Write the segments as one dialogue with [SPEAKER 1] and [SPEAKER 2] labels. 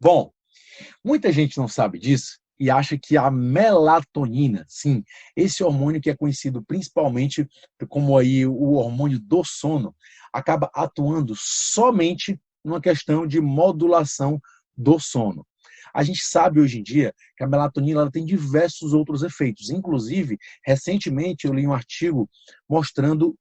[SPEAKER 1] Bom, muita gente não sabe disso e acha que a melatonina, sim, esse hormônio que é conhecido principalmente como aí o hormônio do sono, acaba atuando somente numa questão de modulação do sono. A gente sabe hoje em dia que a melatonina ela tem diversos outros efeitos. Inclusive, recentemente eu li um artigo mostrando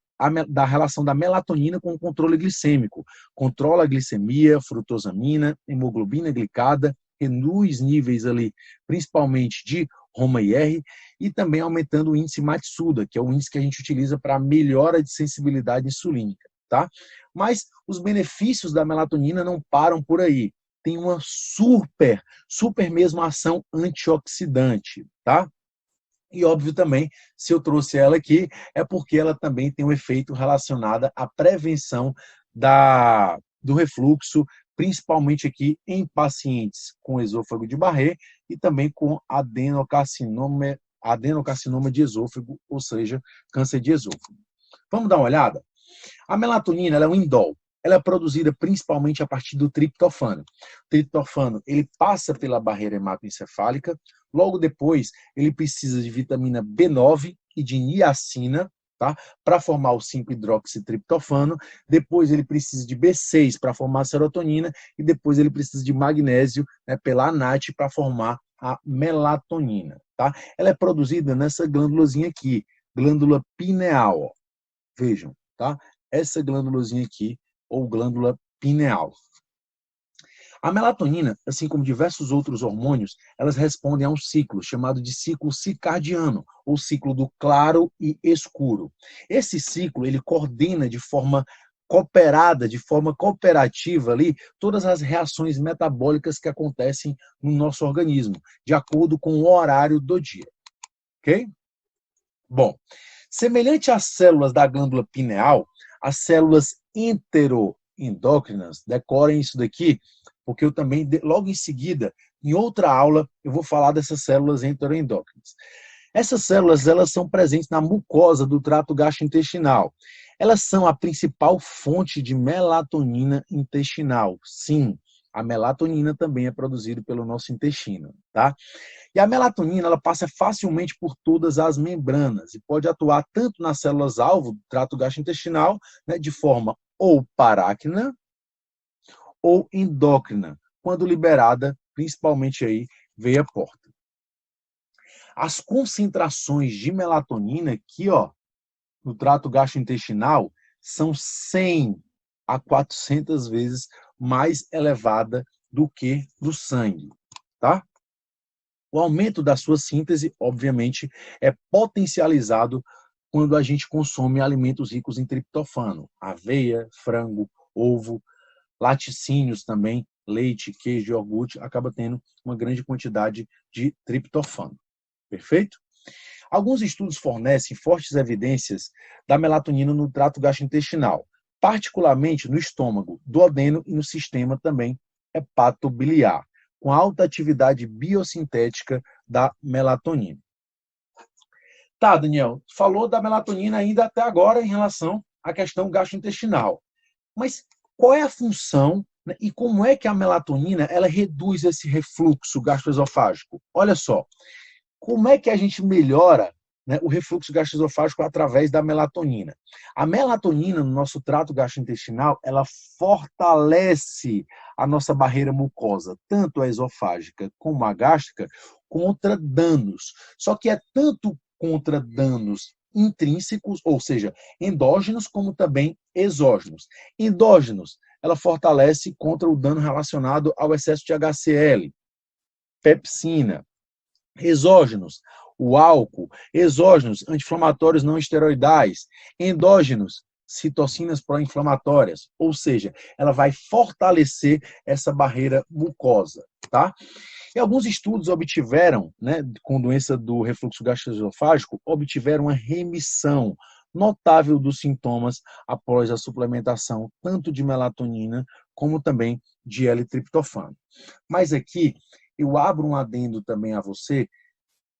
[SPEAKER 1] da relação da melatonina com o controle glicêmico. Controla a glicemia, frutosamina, hemoglobina glicada, reduz níveis ali, principalmente de Roma-IR, e também aumentando o índice Matsuda, que é o índice que a gente utiliza para melhora de sensibilidade insulínica, tá? Mas os benefícios da melatonina não param por aí. Tem uma super mesmo ação antioxidante, tá? E óbvio também, se eu trouxe ela aqui, é porque ela também tem um efeito relacionado à prevenção do refluxo, principalmente aqui em pacientes com esôfago de Barré e também com adenocarcinoma de esôfago, ou seja, câncer de esôfago. Vamos dar uma olhada? A melatonina ela é um indol. Ela é produzida principalmente a partir do triptofano. O triptofano ele passa pela barreira hematoencefálica, logo depois ele precisa de vitamina B9 e de niacina, tá? Para formar o 5-hidroxitriptofano, depois ele precisa de B6 para formar a serotonina e depois ele precisa de magnésio, né, pela ANAT para formar a melatonina, tá? Ela é produzida nessa glândulazinha aqui, glândula pineal, ó. Vejam, tá? Essa glândulazinha aqui, ou glândula pineal. A melatonina, assim como diversos outros hormônios, elas respondem a um ciclo chamado de ciclo circadiano, ou ciclo do claro e escuro. Esse ciclo, ele coordena de forma cooperada, de forma cooperativa ali, todas as reações metabólicas que acontecem no nosso organismo, de acordo com o horário do dia. Ok? Bom, semelhante às células da glândula pineal, as células enteroendócrinas, decorem isso daqui, porque eu também, logo em seguida, em outra aula, eu vou falar dessas células enteroendócrinas. Essas células, elas são presentes na mucosa do trato gastrointestinal. Elas são a principal fonte de melatonina intestinal. Sim, a melatonina também é produzida pelo nosso intestino, tá? E a melatonina ela passa facilmente por todas as membranas e pode atuar tanto nas células-alvo do trato gastrointestinal, né, de forma ou paráquina ou endócrina, quando liberada, principalmente aí, veia porta. As concentrações de melatonina aqui, ó, no trato gastrointestinal, são 100 a 400 vezes mais elevada do que no sangue, tá? O aumento da sua síntese, obviamente, é potencializado quando a gente consome alimentos ricos em triptofano, aveia, frango, ovo, laticínios também, leite, queijo, iogurte, acaba tendo uma grande quantidade de triptofano. Perfeito? Alguns estudos fornecem fortes evidências da melatonina no trato gastrointestinal, particularmente no estômago, duodeno e no sistema também hepatobiliar, com alta atividade biosintética da melatonina. Tá, Daniel, falou da melatonina ainda até agora em relação à questão gastrointestinal. Mas qual é a função, né, e como é que a melatonina ela reduz esse refluxo gastroesofágico? Olha só, como é que a gente melhora, né, o refluxo gastroesofágico através da melatonina? A melatonina no nosso trato gastrointestinal, ela fortalece a nossa barreira mucosa, tanto a esofágica como a gástrica, contra danos. Só que é tanto contra danos intrínsecos, ou seja, endógenos, como também exógenos. Endógenos, ela fortalece contra o dano relacionado ao excesso de HCl, pepsina. Exógenos, o álcool. Exógenos, anti-inflamatórios não esteroidais. Endógenos, citocinas pró-inflamatórias. Ou seja, ela vai fortalecer essa barreira mucosa, tá? E alguns estudos obtiveram, né, com doença do refluxo gastroesofágico, obtiveram uma remissão notável dos sintomas após a suplementação tanto de melatonina como também de L-triptofano. Mas aqui eu abro um adendo também a você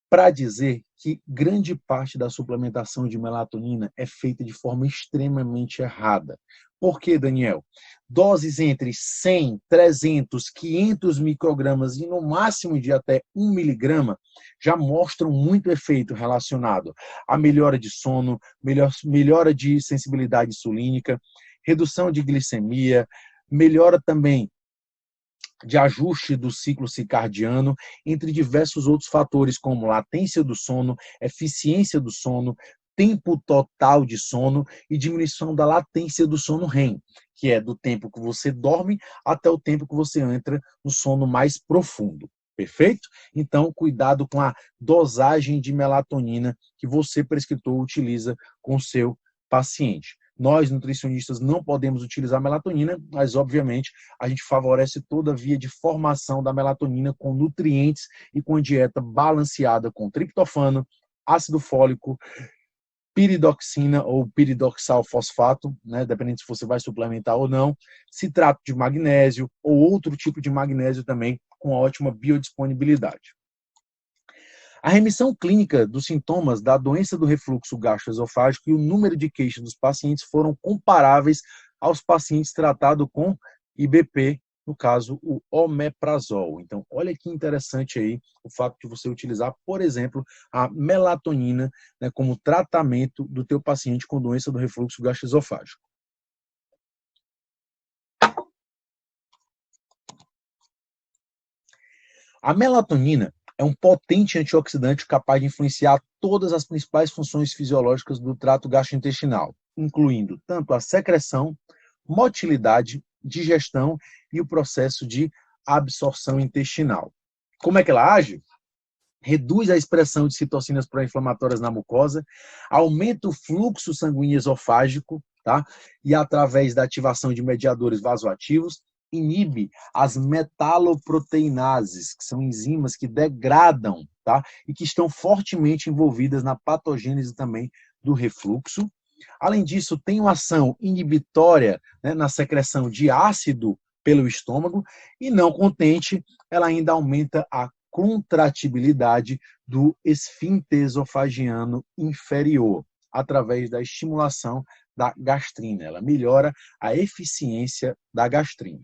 [SPEAKER 1] para dizer que grande parte da suplementação de melatonina é feita de forma extremamente errada. Por quê, Daniel? Doses entre 100, 300, 500 microgramas e no máximo de até 1 miligrama já mostram muito efeito relacionado à melhora de sono, melhora de sensibilidade insulínica, redução de glicemia, melhora também de ajuste do ciclo circadiano, entre diversos outros fatores, como latência do sono, eficiência do sono, tempo total de sono e diminuição da latência do sono REM, que é do tempo que você dorme até o tempo que você entra no sono mais profundo. Perfeito? Então, cuidado com a dosagem de melatonina que você, prescritor, utiliza com o seu paciente. Nós, nutricionistas, não podemos utilizar melatonina, mas, obviamente, a gente favorece toda a via de formação da melatonina com nutrientes e com a dieta balanceada com triptofano, ácido fólico, piridoxina ou piridoxal fosfato, né, dependendo se você vai suplementar ou não, citrato de magnésio ou outro tipo de magnésio também com ótima biodisponibilidade. A remissão clínica dos sintomas da doença do refluxo gastroesofágico e o número de queixas dos pacientes foram comparáveis aos pacientes tratados com IBP, no caso, o omeprazol. Então, olha que interessante aí o fato de você utilizar, por exemplo, a melatonina, né, como tratamento do teu paciente com doença do refluxo gastroesofágico. A melatonina é um potente antioxidante capaz de influenciar todas as principais funções fisiológicas do trato gastrointestinal, incluindo tanto a secreção, motilidade, digestão e o processo de absorção intestinal. Como é que ela age? Reduz a expressão de citocinas pró-inflamatórias na mucosa, aumenta o fluxo sanguíneo esofágico, tá? E através da ativação de mediadores vasoativos, inibe as metaloproteinases, que são enzimas que degradam, tá? E que estão fortemente envolvidas na patogênese também do refluxo. Além disso, tem uma ação inibitória, né, na secreção de ácido pelo estômago e, não contente, ela ainda aumenta a contratibilidade do esfíncter esofagiano inferior, através da estimulação da gastrina. Ela melhora a eficiência da gastrina.